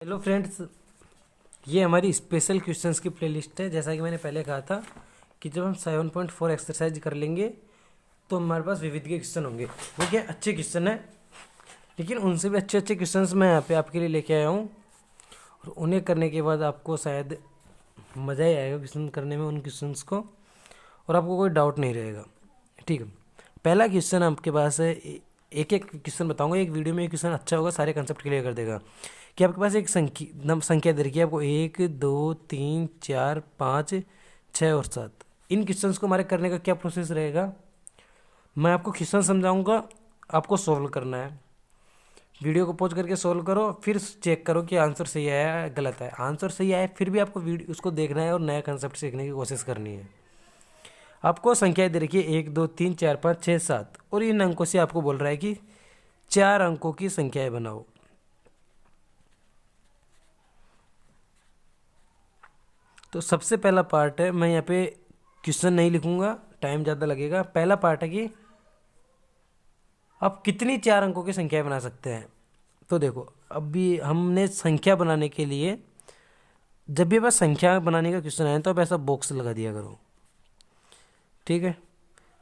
Hello friends, ये हमारी special questions की प्लेलिस्ट है। जैसा कि मैंने पहले कहा था कि जब हम 7.4 एक्सरसाइज कर लेंगे तो हमारे पास विविध के क्वेश्चन होंगे। वो क्या अच्छे क्वेश्चन हैं, लेकिन उनसे भी अच्छे अच्छे क्वेश्चंस मैं यहाँ पे आपके लिए लेके आया हूँ। और उन्हें करने के बाद आपको शायद मज़ा ही आएगा क्वेश्चन करने में उन क्वेश्चंस को, और आपको कोई डाउट नहीं रहेगा। ठीक है, पहला क्वेश्चन आपके पास है। एक एक क्वेश्चन बताऊंगा, एक वीडियो में एक क्वेश्चन अच्छा होगा, सारे कंसेप्ट क्लियर कर देगा। कि आपके पास एक संख्या दे रखी है आपको 1 2 3 4 5 6 और 7। इन क्वेश्चंस को हमारे करने का क्या प्रोसेस रहेगा, मैं आपको क्वेश्चन समझाऊंगा, आपको सोल्व करना है। वीडियो को पॉज करके सोल्व करो, फिर चेक करो कि आंसर सही आया है गलत है। आंसर सही आया फिर भी आपको वीडियो उसको देखना है और नया कंसेप्ट सीखने की कोशिश करनी है। आपको संख्याएं दे रखी है 1 2 3 4 5 6 7, और इन अंकों से आपको बोल रहा है कि 4 अंकों की संख्याएं बनाओ। तो सबसे पहला पार्ट है, मैं यहाँ पे क्वेश्चन नहीं लिखूंगा, टाइम ज़्यादा लगेगा। पहला पार्ट है कि आप कितनी 4 अंकों की संख्या बना सकते हैं। तो देखो, अभी हमने संख्या बनाने के लिए, जब भी बस संख्या बनाने का क्वेश्चन आए तो आप ऐसा बॉक्स लगा दिया करो। ठीक है,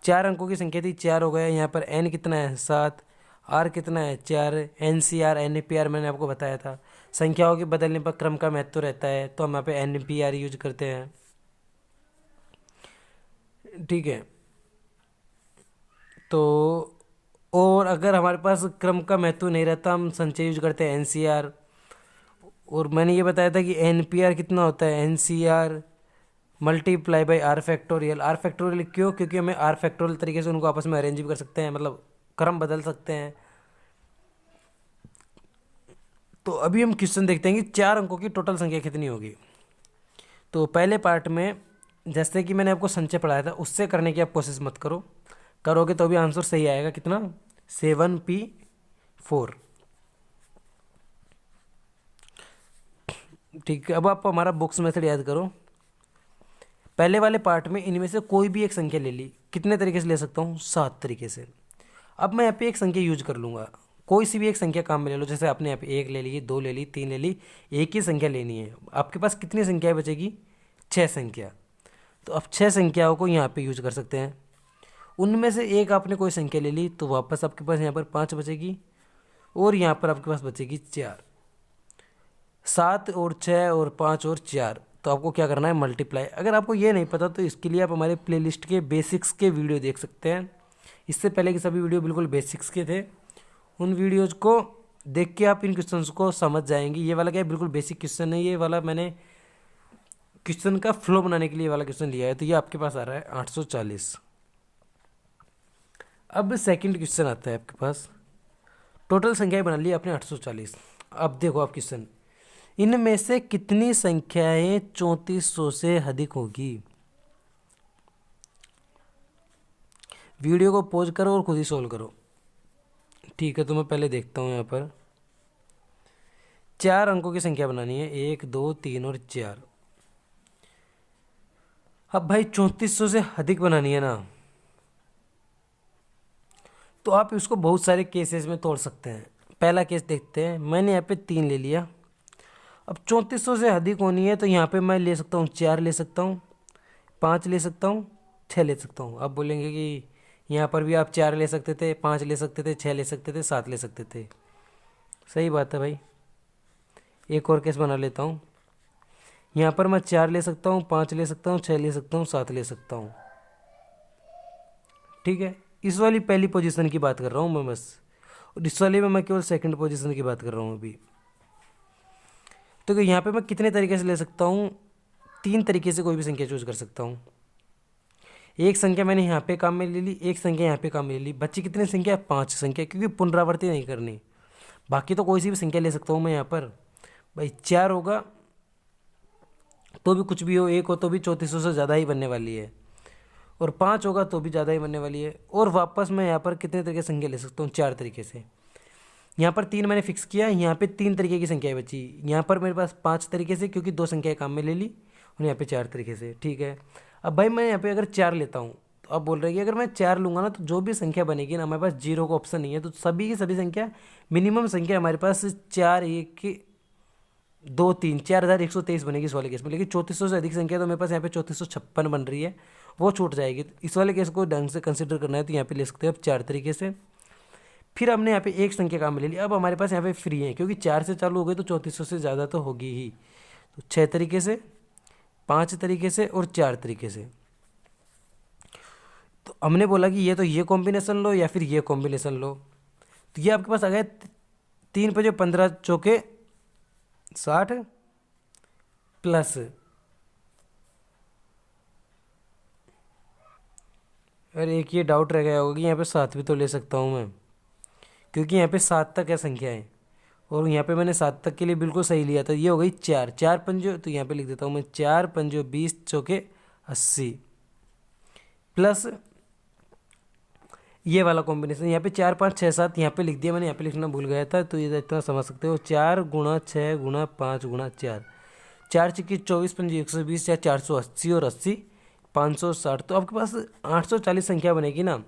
4 अंकों की संख्या थी, 4 हो गया। यहाँ पर एन कितना है 7, आर कितना है 4, n c r n p r मैंने आपको बताया था। संख्याओं के बदलने पर क्रम का महत्व रहता है, तो हम यहाँ पे एन पी आर यूज करते हैं। ठीक है, तो और अगर हमारे पास क्रम का महत्व नहीं रहता, हम संचय यूज करते हैं एन सी आर। और मैंने ये बताया था कि एन पी आर कितना होता है, n c r multiply by r factorial. R factorial क्यों? क्योंकि हमें आर फैक्टोरियल तरीके से उनको आपस में अरेंज भी कर सकते हैं, मतलब क्रम बदल सकते हैं। तो अभी हम क्वेश्चन देखते हैं कि 4 अंकों की टोटल संख्या कितनी होगी। तो पहले पार्ट में जैसे कि मैंने आपको संचय पढ़ाया था, उससे करने की आप कोशिश मत करो, करोगे तो भी आंसर सही आएगा। कितना? 7p4। ठीक है, अब आप हमारा बॉक्स मेथड याद करो। पहले वाले पार्ट में इनमें से कोई भी एक संख्या ले ली, कितने तरीके से ले सकता हूँ? 7 तरीके से। अब मैं यहाँ पे एक संख्या यूज कर लूँगा, कोई सी भी एक संख्या काम में ले लो। जैसे आपने यहाँ पे 1 ले ली, 2 ले ली, 3 ले ली, एक ही संख्या लेनी है। आपके पास कितनी संख्याएं बचेगी? 6 संख्या। तो अब 6 संख्याओं को यहाँ पे यूज कर सकते हैं। उनमें से एक आपने कोई संख्या ले ली, तो वापस आपके पास यहाँ पर 5 बचेगी, और यहाँ पर आपके पास बचेगी 4। 7 और 6 और 5 और 4, तो आपको क्या करना है? मल्टीप्लाई। अगर आपको ये नहीं पता तो इसके लिए आप हमारे प्लेलिस्ट के बेसिक्स के वीडियो देख सकते हैं। इससे पहले के सभी वीडियो बिल्कुल बेसिक्स के थे, उन वीडियोज़ को देख के आप इन क्वेश्चंस को समझ जाएंगे। ये वाला क्या है, बिल्कुल बेसिक क्वेश्चन है। ये वाला मैंने क्वेश्चन का फ्लो बनाने के लिए वाला क्वेश्चन लिया है। तो ये आपके पास आ रहा है 840। अब सेकंड क्वेश्चन आता है आपके पास। टोटल संख्याएं बना ली आपने 840। अब देखो आप क्वेश्चन, इनमें से कितनी संख्याएं 3400 से अधिक होगी? वीडियो को पॉज करो और खुद ही सोल्व करो। ठीक है, तो मैं पहले देखता हूँ। यहाँ पर 4 अंकों की संख्या बनानी है, 1 2 3 और 4। अब भाई 3400 से अधिक बनानी है ना, तो आप इसको बहुत सारे केसेस में तोड़ सकते हैं। पहला केस देखते हैं। मैंने यहाँ पे 3 ले लिया। अब 3400 से अधिक होनी है, तो यहाँ पे मैं ले सकता हूँ 4 ले सकता हूँ, 5 ले सकता हूँ, 6 ले सकता हूँ। अब बोलेंगे कि यहाँ पर भी आप 4 ले सकते थे, 5 ले सकते थे, 6 ले सकते थे, 7 ले सकते थे। सही बात है भाई। एक और केस बना लेता हूँ। यहाँ पर मैं 4 ले सकता हूँ, 5 ले सकता हूँ, 6 ले सकता हूँ, 7 ले सकता हूँ। ठीक है, इस वाली पहली पोजीशन की बात कर रहा हूँ मैं बस, और इस वाली में मैं केवल सेकंड पोजीशन की बात कर रहा हूँ अभी। तो यहाँ पे मैं कितने तरीके से ले सकता हूँ? 3 तरीके से कोई भी संख्या चूज कर सकता हूँ। एक संख्या मैंने यहाँ पे काम में ले ली, एक संख्या यहाँ पे काम में ले ली। बच्ची कितनी संख्या? 5 संख्या, क्योंकि पुनरावृत्ति नहीं करनी। बाकी तो कोई सी भी संख्या ले सकता हूँ मैं यहाँ पर। भाई 4 होगा तो भी कुछ भी हो, 1 हो तो भी 3400 से ज़्यादा ही बनने वाली है, और 5 होगा तो भी ज़्यादा ही बनने वाली है। और वापस मैं यहाँ पर कितने तरीके की संख्या ले सकता हूँ? 4 तरीके से। यहाँ पर 3 मैंने फिक्स किया, यहाँ पे 3 तरीके की संख्याएं बची। यहाँ पर मेरे पास 5 तरीके से, क्योंकि 2 संख्याएं काम में ले ली, और यहाँ पे 4 तरीके से। ठीक है, अब भाई मैं यहाँ पे अगर 4 लेता हूँ, तो अब बोल रहे हैं कि अगर मैं 4 लूँगा ना, तो जो भी संख्या बनेगी ना, हमारे पास जीरो का ऑप्शन नहीं है। तो सभी की सभी संख्या, मिनिमम संख्या हमारे पास 4 1 दो तीन 4123 बनेगी इस वाले केस में, लेकिन 3400 से अधिक संख्या तो मेरे पास यहाँ पे 3456 बन रही है, वो छूट जाएगी। तो इस वाले केस को ढंग से कंसिडर करना है तो यहाँ पे ले सकते हो आप 4 तरीके से। फिर हमने यहाँ पे एक संख्या काम में ले लिया, अब हमारे पास यहाँ पे फ्री है क्योंकि 4 से चालू हो गई तो 3400 से ज़्यादा तो होगी ही। तो 6 तरीके से, 5 तरीके से और 4 तरीके से। तो हमने बोला कि ये तो ये कॉम्बिनेशन लो या फिर ये कॉम्बिनेशन लो। तो ये आपके पास आ गया 3 पे जो 15 चौके 60 प्लस, और एक ये डाउट रह गया होगा कि यहाँ पे 7 भी तो ले सकता हूँ मैं, क्योंकि यहाँ पे 7 तक है संख्या है और यहाँ पे मैंने 7 तक के लिए बिल्कुल सही लिया था। ये हो गई 4, 4 पंजो, तो यहाँ पे लिख देता हूँ मैं 4 पंजो 20 चौके 80 प्लस ये वाला कॉम्बिनेशन यहाँ पे 4 5 6 7 यहाँ पे लिख दिया मैंने, यहाँ पे लिखना भूल गया था, तो ये इतना समझ सकते हो 4 गुणा 6 गुणा 5 गुणा 4, 4 चिक्की 24 पंजी 120 या 480 और 80 560। तो आपके पास 840 संख्या बनेगी ना,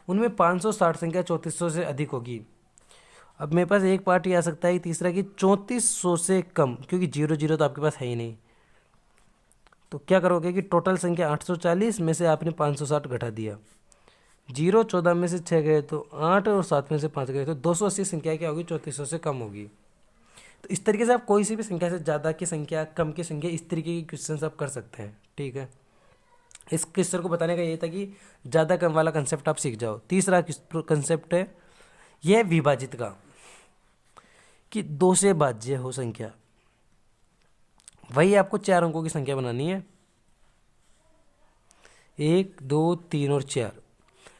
उनमें 560 संख्या 3400 से अधिक होगी। अब मेरे पास एक पार्ट ये आ सकता है तीसरा कि 3400 से कम, क्योंकि 0 0 तो आपके पास है ही नहीं। तो क्या करोगे कि टोटल संख्या 840 में से आपने 560 घटा दिया, 0 14 में से 6 गए तो 8 और 7 में से 5 गए तो 280 संख्या क्या होगी 3400 से कम होगी। तो इस तरीके से आप कोई सी भी संख्या से ज़्यादा की संख्या, कम की संख्या, इस तरीके के क्वेश्चन आप कर सकते हैं। ठीक है, इस क्वेश्चन को बताने का ये था कि ज़्यादा कम वाला कंसेप्ट आप सीख जाओ। तीसरा कंसेप्ट है यह विभाजित का, कि 2 से भाज्य हो संख्या। वही आपको 4 अंकों की संख्या बनानी है, 1 2 3 और 4।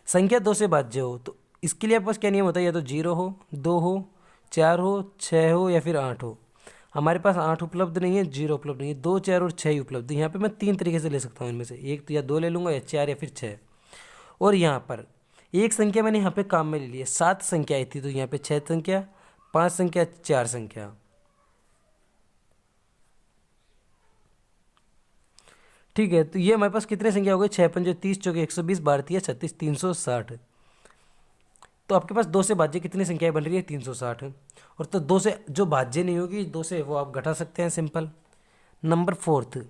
संख्या 2 से भाज्य हो तो इसके लिए आपके पास क्या नियम होता है, या तो 0 हो, 2 हो, 4 हो, 6 हो या फिर 8 हो। हमारे पास 8 उपलब्ध नहीं है, 0 उपलब्ध नहीं है, 2 4 और 6 ही उपलब्ध है। यहाँ पे मैं 3 तरीके से ले सकता हूँ, इनमें से एक तो या 2 ले लूँगा या 4 या फिर 6। और यहाँ पर एक संख्या मैंने यहाँ पे काम में ले ली है, 7 संख्या आई थी तो यहाँ पे 6 संख्या, 5 संख्या, 4 संख्या। ठीक है, तो ये हमारे पास कितने संख्या हो गई, 6 पंजे 30 चौके 120 12 36 360। तो आपके पास 2 से भाज्य कितनी संख्याएं बन रही है, 360। और तो 2 से जो भाज्य नहीं होगी 2 से, वो आप घटा सकते हैं सिंपल। नंबर 4,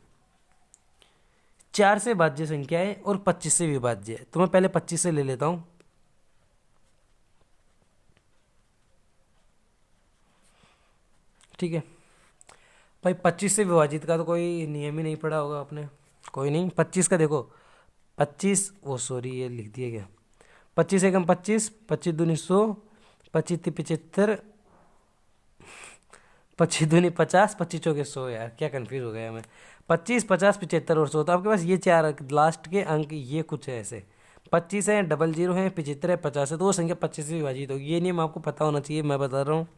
4 से भाज्य संख्या है और 25 से विभाज्य है। तो मैं पहले 25 से ले लेता हूँ। ठीक है भाई, 25 से विभाजित का तो कोई नियम ही नहीं पढ़ा होगा आपने, कोई नहीं। 25 का देखो, 25 वो सॉरी ये लिख दिया गया, 25 एकम 25, 25 दूनी 100, 25 ती 75, 25 दूनी 50, 25 चौके 100। यार क्या कंफ्यूज हो गया मैं, 25 50 75 और 100। तो आपके पास ये 4 लास्ट के अंक ये कुछ है ऐसे, 25 है, 00 है, 75 है, 50 है, तो वो संख्या 25 से विभाजित होगी। ये नियम आपको पता होना चाहिए, मैं बता रहा हूँ।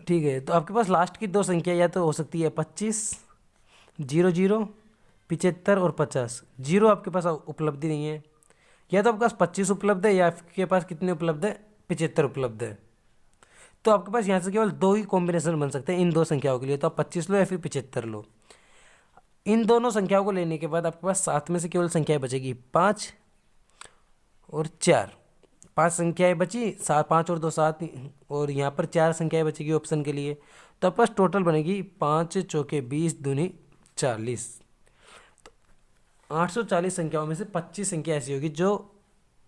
ठीक है, तो आपके पास लास्ट की 2 संख्या या तो हो सकती है 25 00 75 और 50। 0 आपके पास उपलब्धि नहीं है, या तो आपके पास 25 उपलब्ध है या आपके पास कितने उपलब्ध है, 75 उपलब्ध है। तो आपके पास यहाँ से केवल 2 ही कॉम्बिनेशन बन सकते हैं इन 2 संख्याओं के लिए, तो आप 25 लो या फिर 75 लो। इन दोनों संख्याओं को लेने के बाद आपके पास 7 में से केवल संख्याएं बचेगी 5 और 4। 5 संख्याएं बची, 7 5 और 2 7, और यहाँ पर 4 संख्याएं बचेगी ऑप्शन के लिए। तो आपके पास टोटल बनेगी 5 चौके 20 दूनी 40। 840 संख्याओं में से 25 संख्या ऐसी होगी जो,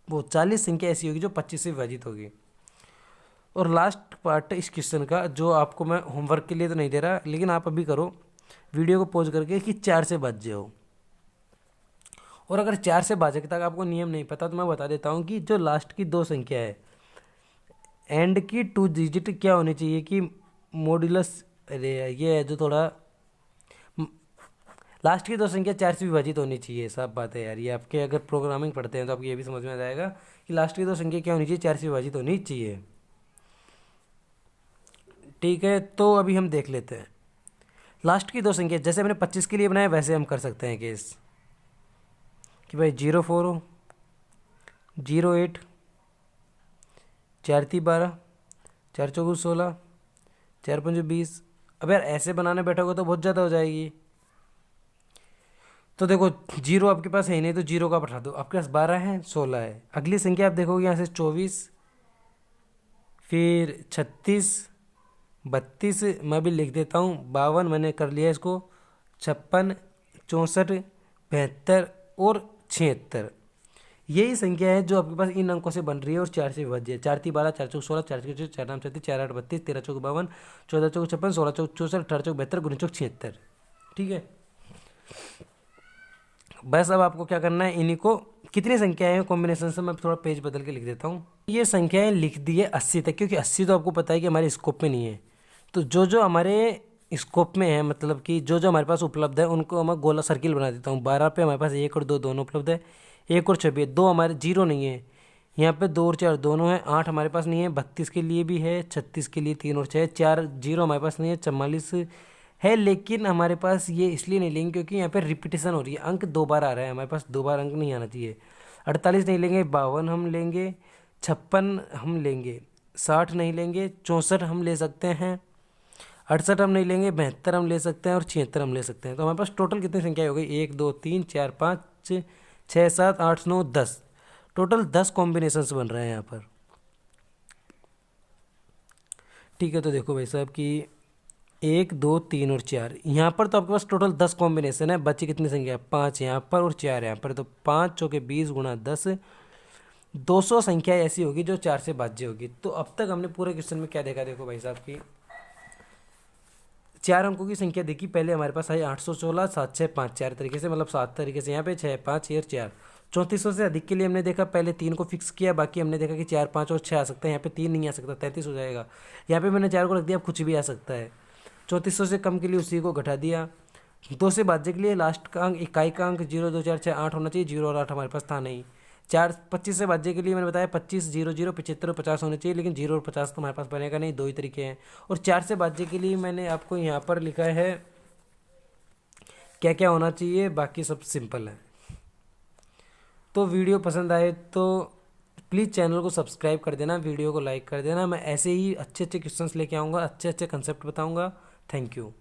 वो 40 संख्या ऐसी होगी जो 25 से विभाजित होगी। और लास्ट पार्ट इस क्वेश्चन का, जो आपको मैं होमवर्क के लिए तो नहीं दे रहा, लेकिन आप अभी करो वीडियो को पॉज करके, कि 4 से भाज्य हो। और अगर 4 से भाज्य तक आपको नियम नहीं पता तो मैं बता देता हूँ कि जो लास्ट की 2 संख्या है, एंड की 2 डिजिट क्या होनी चाहिए कि मॉड्यूलस, अरे ये है जो थोड़ा, लास्ट की 2 संख्या 4 से विभाजित होनी चाहिए। सब बात है यार, ये आपके अगर प्रोग्रामिंग पढ़ते हैं तो आपको ये भी समझ में आ जाएगा कि लास्ट की 2 संख्या क्या होनी चाहिए, 4 से विभाजित होनी चाहिए। ठीक है, तो अभी हम देख लेते हैं लास्ट की 2 संख्या। जैसे मैंने 25 के लिए बनाया वैसे हम कर सकते हैं केस, कि भाई 04 हो, 08, 4 ती 12, 4 चौगु 16, 4 पंजो 20। अब यार ऐसे बनाने बैठोगे तो बहुत ज़्यादा हो जाएगी। तो देखो 0 आपके पास है ही नहीं, तो 0 का बढ़ा दो, आपके पास 12 है, 16 है। अगली संख्या आप देखोगे यहाँ से 24, फिर 36, 32 मैं भी लिख देता हूँ, 52 मैंने कर लिया इसको, 56, 64, 72 और 76। यही संख्या है जो आपके पास इन अंकों से बन रही है और 4 से विभाज्य है। 4 3 12, 4 चौक 16, 4 4 4 नाम 34, 4 8 32, 13 चौक 52, 14 चौक 56, 16 चौक 64, 18 चौक 72, 19 चौक 76। ठीक है, बस अब आपको क्या करना है, इन्हीं को कितनी संख्याएं हैं कॉम्बिनेशन से मैं थोड़ा पेज बदल के लिख देता हूँ। ये संख्याएं लिख दी है 80 तक, क्योंकि 80 तो आपको पता है कि हमारे स्कोप में नहीं है। तो जो जो हमारे स्कोप में है, मतलब कि जो जो हमारे पास उपलब्ध है, उनको मैं गोला सर्किल बना देता हूँ। 12 पे हमारे पास 1 और 2 दोनों उपलब्ध है, 1 और 26, 2 हमारे जीरो नहीं है, यहाँ पे 2 और 4 दोनों है, 8 हमारे पास नहीं है, 32 के लिए भी है, 36 के लिए 3 और 6, 4 जीरो हमारे पास नहीं है, 44 है। लेकिन हमारे पास ये इसलिए नहीं लेंगे क्योंकि यहाँ पे रिपीटेशन हो रही है, अंक 2 बार आ रहा है, हमारे पास 2 बार अंक नहीं आना चाहिए। 48 नहीं लेंगे, 52 हम लेंगे, 56 हम लेंगे, 60 नहीं लेंगे, 64 हम ले सकते हैं, 68 हम नहीं लेंगे, 72 हम ले सकते हैं और 76 हम ले सकते हैं। तो हमारे पास टोटल कितनी संख्या हो गई, 1 2 3 4 5 6 7 8 9 10, टोटल 10 कॉम्बिनेशंस बन रहे हैं यहाँ पर। ठीक है, तो देखो भाई साहब कि 1 2 3 और 4 यहाँ पर, तो आपके पास टोटल 10 कॉम्बिनेशन है। बची कितनी संख्या, 5 यहाँ पर और 4 यहाँ पर, तो 5 चौके 20 गुणा 10, 200 संख्या ऐसी होगी जो 4 से भाज्य होगी। तो अब तक हमने पूरे क्वेश्चन में क्या देखा, देखो भाई साहब की 4 अंकों की संख्या देखी। पहले हमारे पास आई 816, 7 6 5, 4 तरीके से, मतलब 7 तरीके से, यहाँ पे 6 5 और 4। 3400 से अधिक के लिए हमने देखा, पहले 3 को फिक्स किया, बाकी हमने देखा कि 4 5 और 6 आ सकता है, यहाँ पे 3 नहीं आ सकता, 33 हो जाएगा। यहाँ पे मैंने 4 को रख दिया, अब कुछ भी आ सकता है। 3400 से कम के लिए उसी को घटा दिया। 2 से भाज्य के लिए लास्ट का अंक, इकाई का अंक 0 2 4 6 8 होना चाहिए, 0 और 8 हमारे पास था नहीं। 4 25 से भाज्य के लिए मैंने बताया 25 0 0 75 और 50 होने चाहिए, लेकिन 0 और 50 तो हमारे पास बनेगा नहीं, 2 ही तरीके हैं। और 4 से भाज्य के लिए मैंने आपको यहाँ पर लिखा है क्या क्या होना चाहिए, बाकी सब सिंपल है। तो वीडियो पसंद आए तो प्लीज़ चैनल को सब्सक्राइब कर देना, वीडियो को लाइक कर देना। मैं ऐसे ही अच्छे अच्छे क्वेश्चंस लेके आऊँगा, अच्छे अच्छे कंसेप्ट बताऊँगा। Thank you.